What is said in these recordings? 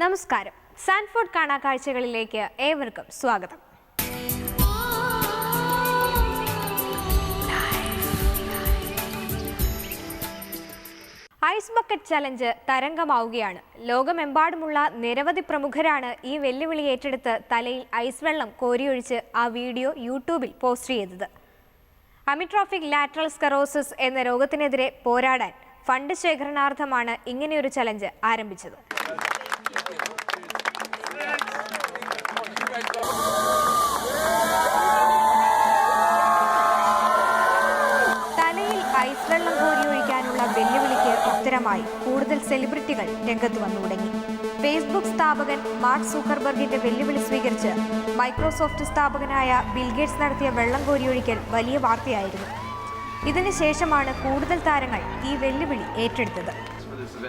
നമസ്കാരം. സാൻഫോർഡ് കാണാക്കാഴ്ചകളിലേക്ക് ഏവർക്കും സ്വാഗതം. ഐസ് ബക്കറ്റ് ചലഞ്ച് തരംഗമാവുകയാണ്. ലോകമെമ്പാടുമുള്ള നിരവധി പ്രമുഖരാണ് ഈ വെല്ലുവിളി ഏറ്റെടുത്ത് തലയിൽ ഐസ് വെള്ളം കോരിയൊഴിച്ച് ആ വീഡിയോ യൂട്യൂബിൽ പോസ്റ്റ് ചെയ്തത്. അമിട്രോഫിക് ലാറ്ററൽ സ്കെറോസിസ് എന്ന രോഗത്തിനെതിരെ പോരാടാൻ ഫണ്ട് ശേഖരണാർത്ഥമാണ് ഇങ്ങനെയൊരു ചലഞ്ച് ആരംഭിച്ചത്. തലയിൽ ഐസ് വെള്ളം കോരിയൊഴിക്കാനുള്ള വെല്ലുവിളിക്ക് ഉത്തരമായി കൂടുതൽ സെലിബ്രിറ്റികൾ രംഗത്ത് വന്നു തുടങ്ങി. ഫേസ്ബുക്ക് സ്ഥാപകൻ മാർക്ക് സൂക്കർബർഗിന്റെ വെല്ലുവിളി സ്വീകരിച്ച് മൈക്രോസോഫ്റ്റ് സ്ഥാപകനായ ബിൽ ഗേറ്റ്സ് നടത്തിയ വെള്ളം കോരിയൊഴിക്കൽ വലിയ വാർത്തയായിരുന്നു. ഇതിനുശേഷമാണ് കൂടുതൽ താരങ്ങൾ ഈ വെല്ലുവിളി ഏറ്റെടുത്തത്.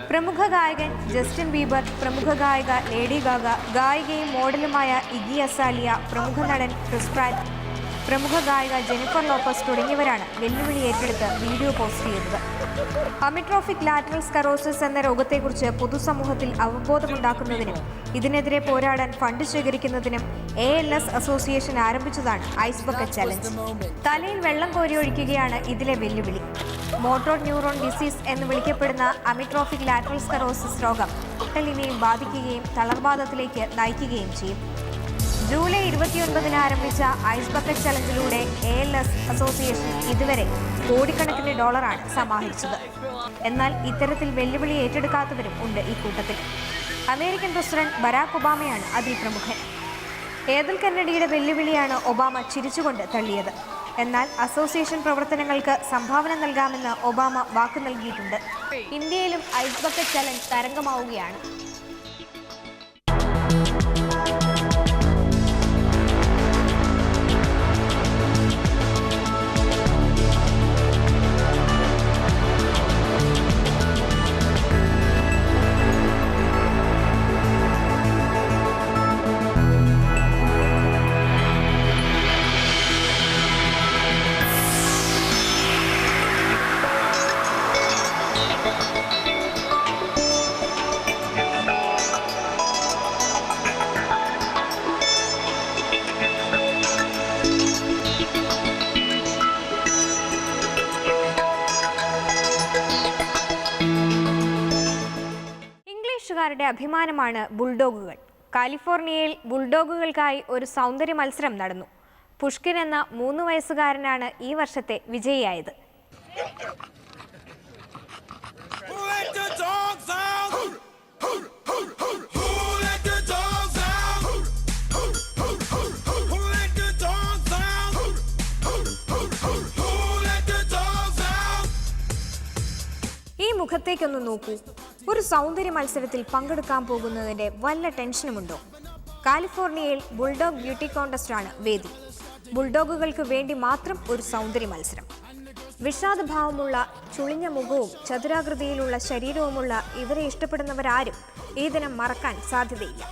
പ്രമുഖ ഗായകൻ ജസ്റ്റിൻ ബീബർ, പ്രമുഖ ഗായിക ലേഡി ഗാഗ, ഗായികയും മോഡലുമായ ഇഗി അസാലിയ, പ്രമുഖ നടൻ ക്രിസ് പ്രാറ്റ്, പ്രമുഖ ഗായിക ജെനിഫർ ലോപ്പസ് തുടങ്ങിയവരാണ് വെല്ലുവിളി ഏറ്റെടുത്ത് വീഡിയോ പോസ്റ്റ് ചെയ്തത്. അമിട്രോഫിക് ലാറ്ററൽ സ്കെറോസിസ് എന്ന രോഗത്തെക്കുറിച്ച് പൊതുസമൂഹത്തിൽ അവബോധമുണ്ടാക്കുന്നതിനും ഇതിനെതിരെ പോരാടാൻ ഫണ്ട് ശേഖരിക്കുന്നതിനും ALS അസോസിയേഷൻ ആരംഭിച്ചതാണ് ഐസ് ബക്കറ്റ് ചലഞ്ച്. തലയിൽ വെള്ളം കോരിയൊഴിക്കുകയാണ് ഇതിലെ വെല്ലുവിളി. മോട്ടോർ ന്യൂറോൺ ഡിസീസ് എന്ന് വിളിക്കപ്പെടുന്ന അമിട്രോഫിക് ലാറ്ററൽ സ്കെറോസിസ് രോഗം നട്ടലിനെയും ബാധിക്കുകയും തളർവാദത്തിലേക്ക് നയിക്കുകയും ചെയ്യും. ജൂലൈ 29 ആരംഭിച്ച ഐസ് ബക്കറ്റ് ചലഞ്ചിലൂടെ ALS അസോസിയേഷൻ ഇതുവരെ കോടിക്കണക്കിന് ഡോളറാണ് സമാഹരിച്ചത്. എന്നാൽ ഇത്തരത്തിൽ വെല്ലുവിളി ഏറ്റെടുക്കാത്തവരും ഉണ്ട് ഈ കൂട്ടത്തിൽ. അമേരിക്കൻ പ്രസിഡന്റ് ബരാക് ഒബാമയാണ് അതിൽ പ്രമുഖൻ. ഏദൽ കെന്നഡിയുടെ വെല്ലുവിളിയാണ് ഒബാമ ചിരിച്ചുകൊണ്ട് തള്ളിയത്. എന്നാൽ അസോസിയേഷൻ പ്രവർത്തനങ്ങൾക്ക് സംഭാവന നൽകാമെന്ന് ഒബാമ വാക്ക് നൽകിയിട്ടുണ്ട്. ഇന്ത്യയിലും ഐസ് ബക്കറ്റ് ചലഞ്ച് തരംഗമാവുകയാണ്. യുടെ അഭിമാനമാണ് ബുൾഡോഗുകൾ. കാലിഫോർണിയയിൽ ബുൾഡോഗുകൾക്കായി ഒരു സൗന്ദര്യ മത്സരം നടന്നു. പുഷ്കിൻ എന്ന 3 വയസ്സുകാരനാണ് ഈ വർഷത്തെ വിജയിയായത്. ഈ മുഖത്തേക്കൊന്ന് നോക്കൂ. ഒരു സൗന്ദര്യ മത്സരത്തിൽ പങ്കെടുക്കാൻ പോകുന്നതിന്റെ വല്ല ടെൻഷനുമുണ്ടോ? കാലിഫോർണിയയിൽ ബുൾഡോഗ് ബ്യൂട്ടി കോൺടെസ്റ്റാണ് വേദി. ബുൾഡോഗുകൾക്ക് വേണ്ടി മാത്രം ഒരു സൗന്ദര്യ മത്സരം. വിഷാദഭാവമുള്ള ചുളിഞ്ഞ മുഖവും ചതുരാകൃതിയിലുള്ള ശരീരവുമുള്ള ഇവരെ ഇഷ്ടപ്പെടുന്നവരാരും ഈ ദിനം മറക്കാൻ സാധ്യതയില്ല.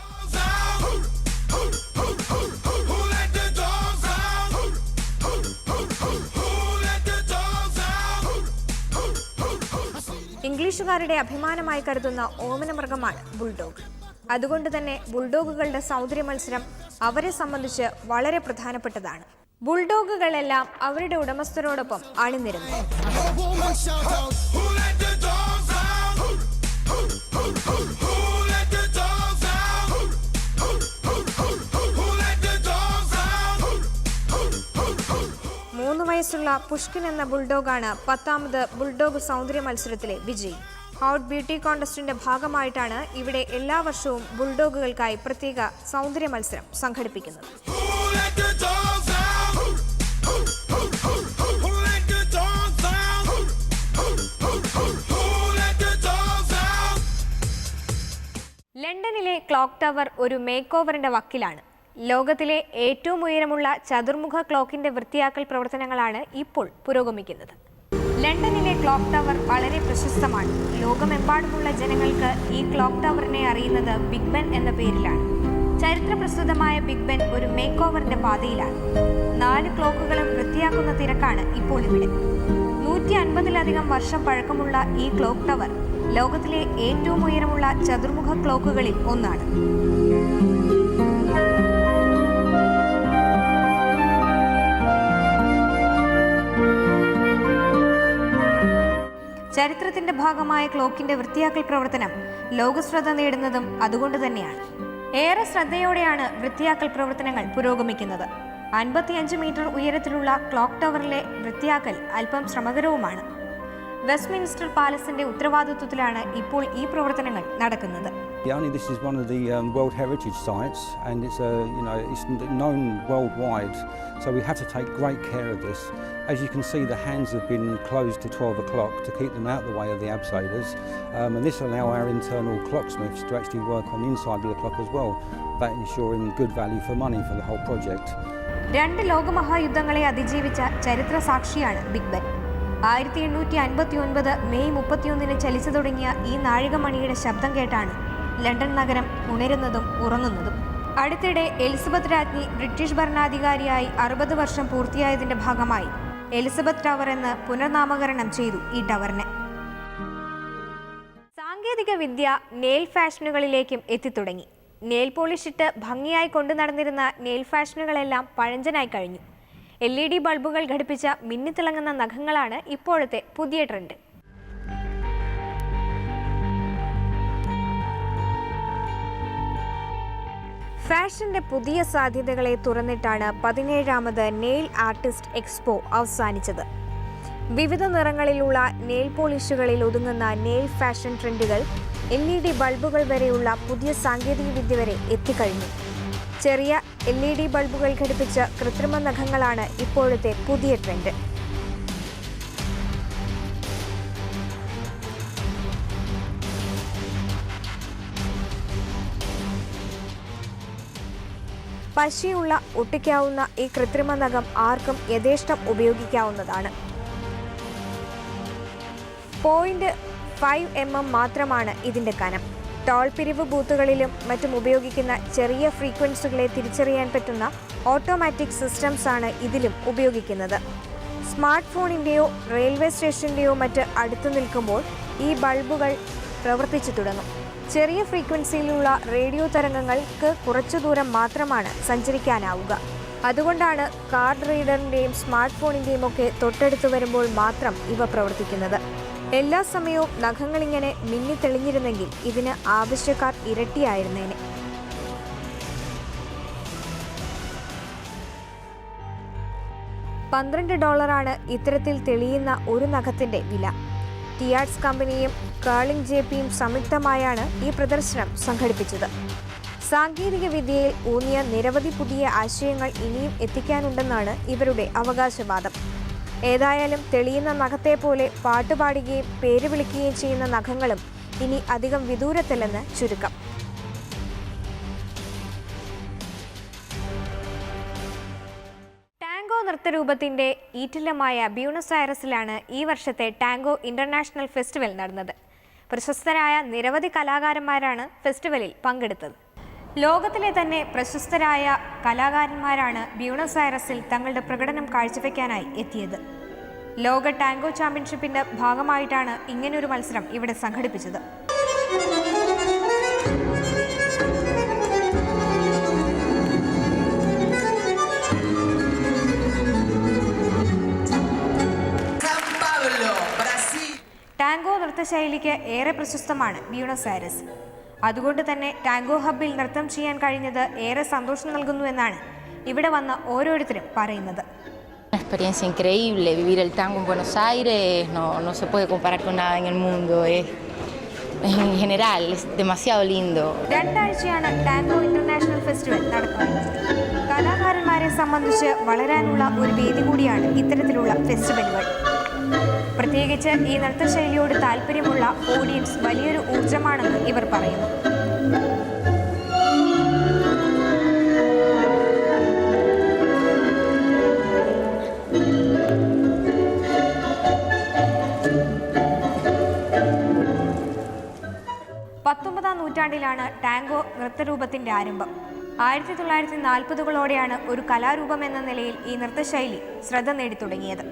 ഇംഗ്ലീഷുകാരുടെ അഭിമാനമായി കരുതുന്ന ഓമനമൃഗമാണ് ബുൾഡോഗ്. അതുകൊണ്ട് തന്നെ ബുൾഡോഗുകളുടെ സൗന്ദര്യ മത്സരം അവരെ സംബന്ധിച്ച് വളരെ പ്രധാനപ്പെട്ടതാണ്. ബുൾഡോഗുകളെല്ലാം അവരുടെ ഉടമസ്ഥരോടൊപ്പം അണിനിരന്നു. വയസ്സുള്ള പുഷ്കിൻ എന്ന ബുൾഡോഗാണ് 10ാമത് ബുൾഡോഗ് സൗന്ദര്യ മത്സരത്തിലെ വിജയി. ഹോട്ട് ബ്യൂട്ടി കോൺടെസ്റ്റിന്റെ ഭാഗമായിട്ടാണ് ഇവിടെ എല്ലാ വർഷവും ബുൾഡോഗുകൾക്കായി പ്രത്യേക സൗന്ദര്യ മത്സരം സംഘടിപ്പിക്കുന്നത്. ലണ്ടനിലെ ക്ലോക്ക് ടവർ ഒരു മേക്ക് ഓവറിന്റെ വക്കിലാണ്. ലോകത്തിലെ ഏറ്റവും ഉയരമുള്ള ചതുർമുഖ ക്ലോക്കിന്റെ വൃത്തിയാക്കൽ പ്രവർത്തനങ്ങളാണ് ഇപ്പോൾ പുരോഗമിക്കുന്നത്. ലണ്ടനിലെ ക്ലോക്ക് ടവർ വളരെ പ്രശസ്തമാണ്. ലോകമെമ്പാടുമുള്ള ജനങ്ങൾക്ക് ഈ ക്ലോക്ക് ടവറിനെ അറിയുന്നത് ബിഗ് ബെൻ എന്ന പേരിലാണ്. ചരിത്രപ്രസിദ്ധമായ ബിഗ് ബെൻ ഒരു മേക്ക് ഓവറിന്റെ പാതയിലാണ്. 4 ക്ലോക്കുകളും വൃത്തിയാക്കുന്ന തിരക്കാണ് ഇപ്പോൾ ഇവിടെ. 150-ലധികം വർഷം പഴക്കമുള്ള ഈ ക്ലോക്ക് ടവർ ലോകത്തിലെ ഏറ്റവും ഉയരമുള്ള ചതുർമുഖ ക്ലോക്കുകളിൽ ഒന്നാണ്. ചരിത്രത്തിന്റെ ഭാഗമായ ക്ലോക്കിന്റെ വൃത്തിയാക്കൽ പ്രവർത്തനം ലോകശ്രദ്ധ നേടുന്നതും അതുകൊണ്ട് തന്നെയാണ്. ഏറെ ശ്രദ്ധയോടെയാണ് വൃത്തിയാക്കൽ പ്രവർത്തനങ്ങൾ പുരോഗമിക്കുന്നത്. 55 മീറ്റർ ഉയരത്തിലുള്ള ക്ലോക്ക് ടവറിലെ വൃത്തിയാക്കൽ അല്പം ശ്രമകരവുമാണ്. വെസ്റ്റ്മിൻസ്റ്റർ പാലസിന്റെ ഉത്തരവാദിത്വത്തിലാണ് ഇപ്പോൾ ഈ പ്രവർത്തനങ്ങൾ നടക്കുന്നത്. This is one of the World Heritage Sites, and it's known worldwide, so we have to take great care of this. As you can see, the hands have been closed to 12 o'clock to keep them out of the way of the abseilers, and this will allow our internal clocksmiths to actually work on the inside of the clock as well, that ensuring good value for money for the whole project. 2 ലോകമഹായുദ്ധങ്ങളെ അതിജീവിച്ച ചരിത്ര സാക്ഷിയാണ് big Ben. 1859 May 31 ചലിച്ചു തുടങ്ങിയ ഈ നാഴികമണിയുടെ ശബ്ദം കേട്ടാണ് London നഗരം ഉണരുന്നതും ഉറങ്ങുന്നതും. അടുത്തിടെ Elizabeth രാജ്ഞി ബ്രിട്ടീഷ് ഭരണാധികാരിയായി 60 വർഷം പൂർത്തിയായതിന്റെ ഭാഗമായി എലിസബത്ത് ടവർ എന്ന് പുനർനാമകരണം ചെയ്തു ഈ ടവറിനെ. സാങ്കേതിക വിദ്യ നെയിൽ ഫാഷനുകളിലേക്കും എത്തിത്തുടങ്ങി. നെയിൽ പോളിഷ് ഇട്ട് ഭംഗിയായി കൊണ്ടു നടന്നിരുന്ന നെയിൽ ഫാഷനുകളെല്ലാം പഴഞ്ചനായി കഴിഞ്ഞു. LED ബൾബുകൾ ഘടിപ്പിച്ച മിന്നിത്തിളങ്ങുന്ന നഖങ്ങളാണ് ഇപ്പോഴത്തെ പുതിയ ട്രെൻഡ്. ഫാഷന്റെ പുതിയ സാധ്യതകളെ തുറന്നിട്ടാണ് 17ാമത് നെയിൽ ആർട്ടിസ്റ്റ് എക്സ്പോ അവസാനിച്ചത്. വിവിധ നിറങ്ങളിലുള്ള നെയിൽ പോളിഷുകളിൽ ഒതുങ്ങുന്ന നെയിൽ ഫാഷൻ ട്രെൻഡുകൾ LED ബൾബുകൾ വരെയുള്ള പുതിയ സാങ്കേതിക വിദ്യ വരെ എത്തിക്കഴിഞ്ഞു. ചെറിയ LED ബൾബുകൾ ഘടിപ്പിച്ച കൃത്രിമ നഖങ്ങളാണ് ഇപ്പോഴത്തെ പുതിയ ട്രെൻഡ്. പശയുള്ള ഒട്ടിക്കാവുന്ന ഈ കൃത്രിമ നഖം ആർക്കും യഥേഷ്ടം ഉപയോഗിക്കാവുന്നതാണ്. 0.5 mm മാത്രമാണ് ഇതിന്റെ കനം. ടോൾ പിരിവ് ബൂത്തുകളിലും മറ്റും ഉപയോഗിക്കുന്ന ചെറിയ ഫ്രീക്വൻസികളെ തിരിച്ചറിയാൻ പറ്റുന്ന ഓട്ടോമാറ്റിക് സിസ്റ്റംസ് ആണ് ഇതിലും ഉപയോഗിക്കുന്നത്. സ്മാർട്ട് ഫോണിൻ്റെയോ റെയിൽവേ സ്റ്റേഷൻ്റെയോ മറ്റ് അടുത്തു നിൽക്കുമ്പോൾ ഈ ബൾബുകൾ പ്രവർത്തിച്ചു തുടങ്ങും. ചെറിയ ഫ്രീക്വൻസിയിലുള്ള റേഡിയോ തരംഗങ്ങൾക്ക് കുറച്ചു ദൂരം മാത്രമാണ് സഞ്ചരിക്കാനാവുക. അതുകൊണ്ടാണ് കാർഡ് റീഡറിൻ്റെയും സ്മാർട്ട് ഫോണിൻ്റെയും ഒക്കെ തൊട്ടടുത്ത് വരുമ്പോൾ മാത്രം ഇവ പ്രവർത്തിക്കുന്നത്. എല്ലാ സമയവും നഖങ്ങളിങ്ങനെ മിന്നിത്തെളിഞ്ഞിരുന്നെങ്കിൽ ഇതിന് ആവശ്യക്കാർ ഇരട്ടിയായിരുന്നേനെ. $12 ഇത്തരത്തിൽ തെളിയുന്ന ഒരു നഖത്തിന്റെ വില. ടിയാർട്സ് കമ്പനിയും കേളിംഗ് JPയും സംയുക്തമായാണ് ഈ പ്രദർശനം സംഘടിപ്പിച്ചത്. സാങ്കേതിക വിദ്യയിൽ ഊന്നിയ നിരവധി പുതിയ ആശയങ്ങൾ ഇനിയും എത്തിക്കാനുണ്ടെന്നാണ് ഇവരുടെ അവകാശവാദം. ഏതായാലും തെളിയുന്ന നഖത്തെ പോലെ പാട്ടുപാടുകയും പേര് വിളിക്കുകയും ചെയ്യുന്ന നഖങ്ങളും ഇനി അധികം വിദൂരത്തില്ലെന്ന് ചുരുക്കം. ടാങ്കോ നൃത്തരൂപത്തിന്റെ ഈറ്റില്ലമായ ബ്യൂണസ് ഐറസിലാണ് ഈ വർഷത്തെ ടാങ്കോ ഇന്റർനാഷണൽ ഫെസ്റ്റിവൽ നടന്നത്. പ്രശസ്തരായ നിരവധി കലാകാരന്മാരാണ് ഫെസ്റ്റിവലിൽ പങ്കെടുത്തത്. ലോകത്തിലെ തന്നെ പ്രശസ്തരായ കലാകാരന്മാരാണ് ബ്യൂണസ് ഐറസിൽ തങ്ങളുടെ പ്രകടനം കാഴ്ചവെക്കാനായി എത്തിയത്. ലോക ടാങ്കോ ചാമ്പ്യൻഷിപ്പിന്റെ ഭാഗമായിട്ടാണ് ഇങ്ങനൊരു മത്സരം ഇവിടെ സംഘടിപ്പിച്ചത്. ടാങ്കോ നൃത്തശൈലിക്ക് ഏറെ പ്രശസ്തമാണ് ബ്യൂണസ് ഐറസ്. അതുകൊണ്ട് തന്നെ ടാങ്കോ ഹബ്ബിൽ നൃത്തം ചെയ്യാൻ കഴിഞ്ഞത് ഏറെ സന്തോഷം നൽകുന്നുവെന്നാണ് ഇവിടെ വന്ന ഓരോരുത്തരും പറയുന്നത്. Una experiencia increíble, vivir el tango en Buenos Aires no se puede comparar con nada en el mundo, en general es demasiado lindo. 2 ആഴ്ചയാണ് ടാങ്കോ ഇന്റർനാഷണൽ ഫെസ്റ്റിവൽ നടക്കുന്നത്. കലാകാരന്മാരെ സംബന്ധിച്ച് വളരാനുള്ള ഒരു വേദി കൂടിയാണ് ഇത്തരത്തിലുള്ള ഫെസ്റ്റിവലുകൾ. പ്രത്യേകിച്ച് ഈ നൃത്തശൈലിയോട് താല്പര്യമുള്ള ഓഡിയൻസ് വലിയൊരു ഊർജമാണെന്ന് ഇവർ പറയുന്നു. നൂറ്റാണ്ടിലാണ് ടാങ്കോ നൃത്തരൂപത്തിന്റെ ആരംഭം. 1940കളോടെയാണ് ഒരു കലാരൂപം എന്ന നിലയിൽ ഈ നൃത്തശൈലി ശ്രദ്ധ നേടിത്തുടങ്ങിയത്.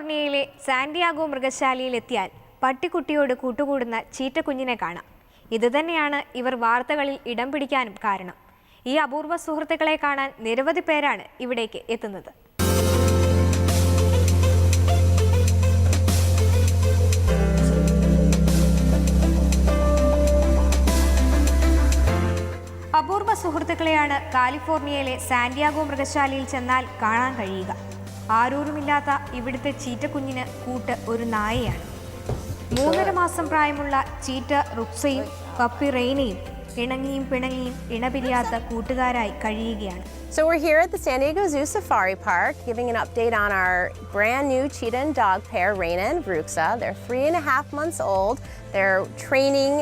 കാലിഫോർണിയയിലെ സാന്റിയാഗോ മൃഗശാലയിലെത്തിയാൽ പട്ടിക്കുട്ടിയോട് കൂട്ടുകൂടുന്ന ചീറ്റക്കുഞ്ഞിനെ കാണാം. ഇതുതന്നെയാണ് ഇവർ വാർത്തകളിൽ ഇടം പിടിക്കാനും കാരണം. ഈ അപൂർവ സുഹൃത്തുക്കളെ കാണാൻ നിരവധി പേരാണ് ഇവിടേക്ക് എത്തുന്നത്. അപൂർവ സുഹൃത്തുക്കളെയാണ് കാലിഫോർണിയയിലെ സാന്റിയാഗോ മൃഗശാലയിൽ ചെന്നാൽ കാണാൻ കഴിയുക. ആരൂരുമില്ലാത്ത ഇവിടുത്തെ ചീറ്റക്കുഞ്ഞിന് കൂട്ട് ഒരു നായയാണ്. 3.5 മാസം പ്രായമുള്ള ചീറ്റ റുക്സയും പപ്പി റെയ്നയും ഇണങ്ങിയും പിണങ്ങിയും ഇണപിരിയാത്ത കൂട്ടുകാരായി കഴിയുകയാണ്. So we're here at the San Diego Zoo Safari Park giving an update on our brand new cheetah and dog pair, Reina and Ruxa. They're 3.5 months old. They're training,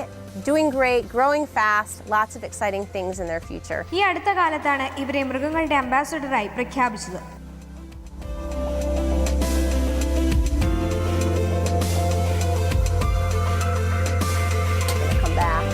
doing great, growing fast, lots of exciting things in their future. ഈ അടുത്ത കാലത്താണ് ഇവരെ മൃഗങ്ങളുടെ അംബാസഡറായി പ്രഖ്യാപിച്ചത്. Come back.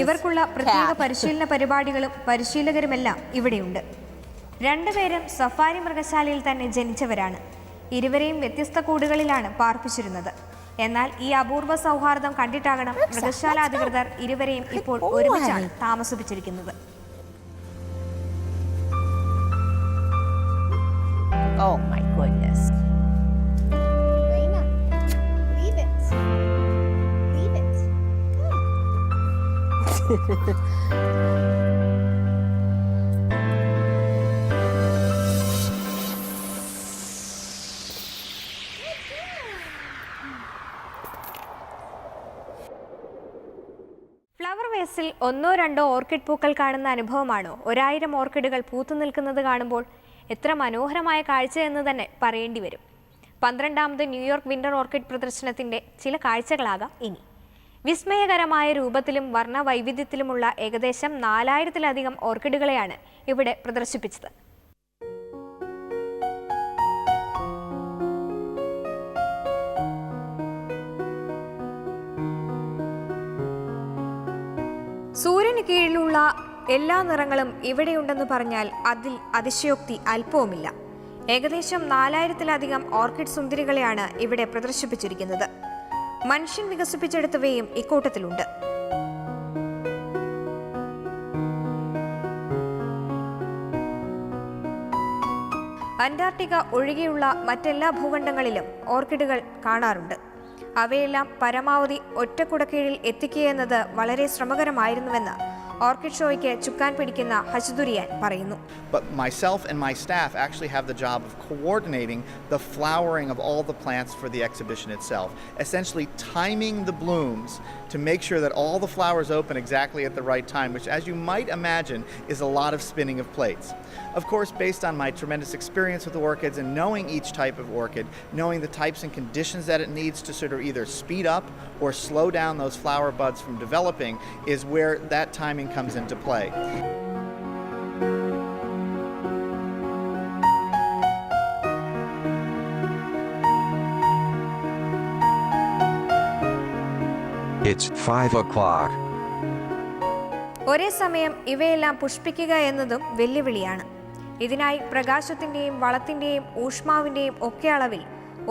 ഇവർക്കുള്ള പ്രത്യേക പരിശീലന പരിപാടികളും പരിശീലകരുമെല്ലാം ഇവിടെയുണ്ട്. രണ്ടുപേരും സഫാരി മൃഗശാലയിൽ തന്നെ ജനിച്ചവരാണ്. ഇരുവരെയും വ്യത്യസ്ത കൂടുകളിലാണ് പാർപ്പിച്ചിരുന്നത്. എന്നാൽ ഈ അപൂർവ സൗഹാർദ്ദം കണ്ടിട്ടാകണം മൃഗശാല അധികൃതർ ഇരുവരെയും ഇപ്പോൾ ഒരുമിച്ചാണ് താമസിപ്പിച്ചിരിക്കുന്നത്. Oh my goodness. Reina, leave it. Leave it. Good. Flower വേസിൽ 1-2 ഓർക്കിഡ് പൂക്കൾ കാണുന്ന അനുഭവമാണോ 1000 ഓർക്കിഡുകൾ പൂത്തു നിൽക്കുന്നത് കാണുമ്പോൾ? എത്ര മനോഹരമായ കാഴ്ച എന്ന് തന്നെ പറയേണ്ടി വരും. 12ാമത് ന്യൂയോർക്ക് വിന്റർ ഓർക്കിഡ് പ്രദർശനത്തിന്റെ ചില കാഴ്ചകളാകാം ഇനി. വിസ്മയകരമായ രൂപത്തിലും വർണ്ണ വൈവിധ്യത്തിലുമുള്ള ഏകദേശം 4000-ലധികം ഓർക്കിഡുകളെയാണ് ഇവിടെ പ്രദർശിപ്പിച്ചത്. സൂര്യന് കീഴിലുള്ള എല്ലാ നിറങ്ങളും ഇവിടെയുണ്ടെന്ന് പറഞ്ഞാൽ അതിൽ അതിശയോക്തി അല്പവുമില്ല. ഏകദേശം 4000-ലധികം ഓർക്കിഡ് സുന്ദരികളെയാണ് ഇവിടെ പ്രദർശിപ്പിച്ചിരിക്കുന്നത്. മനുഷ്യൻ വികസിപ്പിച്ചെടുത്തവയും ഇക്കൂട്ടത്തിലുണ്ട്. അന്റാർട്ടിക്ക ഒഴികെയുള്ള മറ്റെല്ലാ ഭൂഖണ്ഡങ്ങളിലും ഓർക്കിഡുകൾ കാണാറുണ്ട്. അവയെല്ലാം പരമാവധി ഒറ്റക്കുടക്കീഴിൽ എത്തിക്കുകയെന്നത് വളരെ ശ്രമകരമായിരുന്നുവെന്ന് ഓർക്കിഡ് ഷോയ്ക്ക് ചുക്കാൻ പിടിക്കുന്ന ഹജ്ദുരിയാൻ പറയുന്നു. But myself and my staff actually have the job of coordinating the flowering of all the plants for the exhibition itself, essentially timing the blooms to make sure that all the flowers open exactly at the right time, which, as you might imagine, is a lot of spinning of plates. Of course, based on my tremendous experience with orchids and knowing each type of orchid, knowing the types and conditions that it needs to sort of either speed up or slow down those flower buds from developing, is where that timing comes into play. It's 5 o'clock. ഒരേ സമയം ഇവയെല്ലാം പുഷ്പിക്കുക എന്നതും വെല്ലുവിളിയാണ്. ഇതിനായി പ്രകാശത്തിന്റെയും വളത്തിന്റെയും ഊഷ്മാവിന്റെയും ഒക്കെ അളവിൽ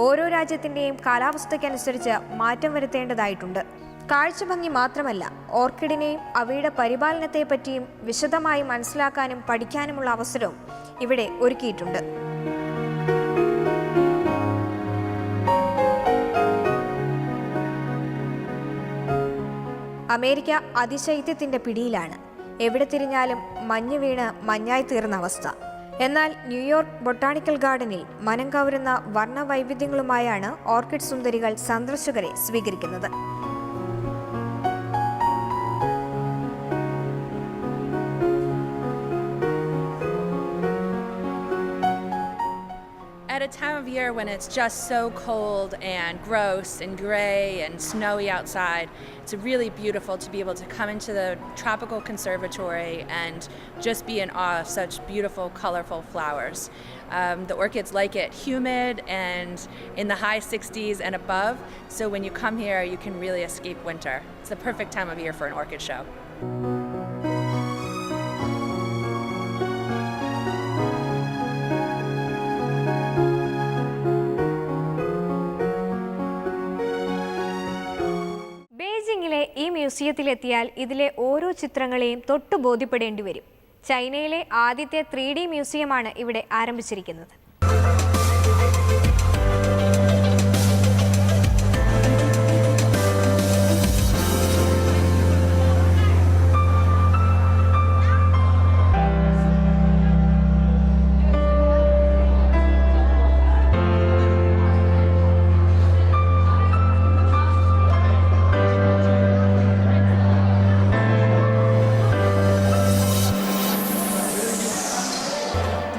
ഓരോ രാജ്യത്തിന്റെയും കാലാവസ്ഥയ്ക്കനുസരിച്ച് മാറ്റം വരുത്തേണ്ടതായിട്ടുണ്ട്. കാഴ്ചഭംഗി മാത്രമല്ല, ഓർക്കിഡിനെയും അവയുടെ പരിപാലനത്തെപ്പറ്റിയും വിശദമായി മനസ്സിലാക്കാനും പഠിക്കാനുമുള്ള അവസരവും ഇവിടെ ഒരുക്കിയിട്ടുണ്ട്. അമേരിക്ക അതിശൈത്യത്തിന്റെ പിടിയിലാണ്. എവിടെ തിരിഞ്ഞാലും മഞ്ഞ് വീണ് മഞ്ഞായി തീർന്ന അവസ്ഥ. എന്നാൽ ന്യൂയോർക്ക് ബൊട്ടാണിക്കൽ ഗാർഡനിൽ മനം കവരുന്ന വർണ്ണ വൈവിധ്യങ്ങളുമായാണ് ഓർക്കിഡ് സുന്ദരികൾ സന്ദർശകരെ സ്വീകരിക്കുന്നത്. at a time of year when it's just so cold and gross and gray and snowy outside, it's really beautiful to be able to come into the tropical conservatory and just be in awe of such beautiful, colorful flowers. The orchids like it humid and in the high 60s and above, so when you come here, you can really escape winter. It's the perfect time of year for an orchid show. ബീജിംഗിലെ ഈ മ്യൂസിയത്തിലെത്തിയാൽ ഇതിലെ ഓരോ ചിത്രങ്ങളെയും തൊട്ടു ബോധ്യപ്പെടേണ്ടി വരും. ചൈനയിലെ ആദ്യത്തെ 3D മ്യൂസിയമാണ് ഇവിടെ ആരംഭിച്ചിരിക്കുന്നത്.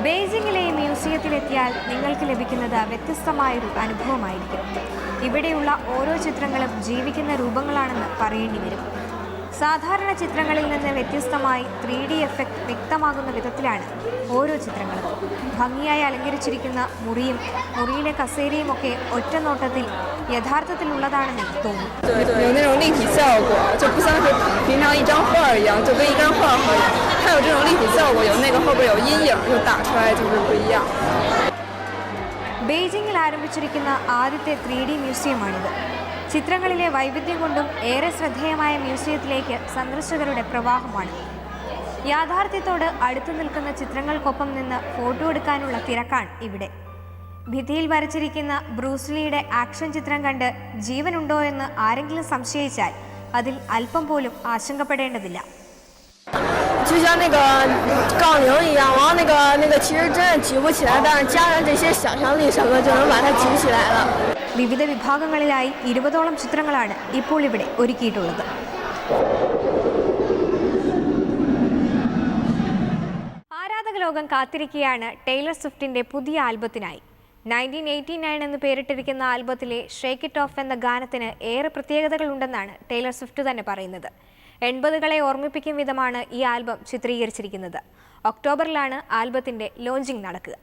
ബീജിംഗിലെ ഈ മ്യൂസിയത്തിലെത്തിയാൽ നിങ്ങൾക്ക് ലഭിക്കുന്നത് വ്യത്യസ്തമായൊരു അനുഭവമായിരിക്കും. ഇവിടെയുള്ള ഓരോ ചിത്രങ്ങളും ജീവിക്കുന്ന രൂപങ്ങളാണെന്ന് പറയേണ്ടി വരും. സാധാരണ ചിത്രങ്ങളിൽ നിന്ന് വ്യത്യസ്തമായി 3D എഫക്റ്റ് വ്യക്തമാകുന്ന വിധത്തിലാണ് ഓരോ ചിത്രങ്ങളും. ഭംഗിയായി അലങ്കരിച്ചിരിക്കുന്ന മുറിയിലെ കസേരയും ഒക്കെ ഒറ്റ നോട്ടത്തിൽ യഥാർത്ഥത്തിലുള്ളതാണെന്ന് തോന്നും. 有那种立体效果，就不像是平常一张画一样，就跟一张画合影。它有这种立体效果，有那个后边有阴影，就打出来就是不一样。ബീജിംഗിൽ ആരംഭിച്ചിരിക്കുന്ന ആദ്യത്തെ 3D മ്യൂസിയമാണിത്. ചിത്രങ്ങളിലെ വൈവിധ്യം കൊണ്ടും ഏറെ ശ്രദ്ധേയമായ മ്യൂസിയത്തിലേക്ക് സന്ദർശകരുടെ പ്രവാഹമാണ്. യാഥാർത്ഥ്യത്തോട് അടുത്തു നിൽക്കുന്ന ചിത്രങ്ങൾക്കൊപ്പം നിന്ന് ഫോട്ടോ എടുക്കാനുള്ള തിരക്കാണ് ഇവിടെ. ഭിത്തിയിൽ വരച്ചിരിക്കുന്ന ബ്രൂസ്ലിയുടെ ആക്ഷൻ ചിത്രം കണ്ട് ജീവനുണ്ടോ എന്ന് ആരെങ്കിലും സംശയിച്ചാൽ അതിൽ അല്പം പോലും ആശങ്കപ്പെടേണ്ടതില്ല. 就像那个杠铃一样，然后那个其实真的举不起来，但是加上这些想象力什么就能把它举起来了。വിവിധ വിഭാഗങ്ങളിലായി 20ഓളം ചിത്രങ്ങളാണ് ഇപ്പോൾ ഇവിടെ ഒരുക്കിയിട്ടുള്ളത്. ആരാധക ലോകം കാത്തിരിക്കുകയാണ് ടൈലർ സ്വിഫ്റ്റിന്റെ പുതിയ ആൽബത്തിനായി. 1989 എന്ന് പേരിട്ടിരിക്കുന്ന ആൽബത്തിലെ ഷേക്ക് ഇറ്റ് ഓഫ് എന്ന ഗാനത്തിന് ഏറെ പ്രത്യേകതകളുണ്ടെന്നാണ് ടൈലർ സ്വിഫ്റ്റ് തന്നെ പറയുന്നത്. 80കളെ ഓർമ്മിപ്പിക്കും വിധമാണ് ഈ ആൽബം ചിത്രീകരിച്ചിരിക്കുന്നത്. ഒക്ടോബറിലാണ് ആൽബത്തിന്റെ ലോഞ്ചിങ് നടക്കുക.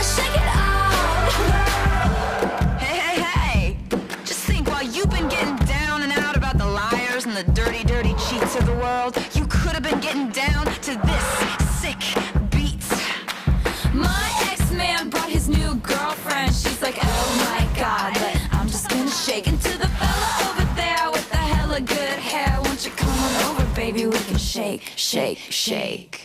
I shake it off. the dirty, dirty cheats of the world. You could have been getting down to this sick beat. My ex-man brought his new girlfriend. She's like, oh my God, but I'm just gonna shake into the fella over there with the hella good hair. Won't you come on over, baby? We can shake, shake, shake.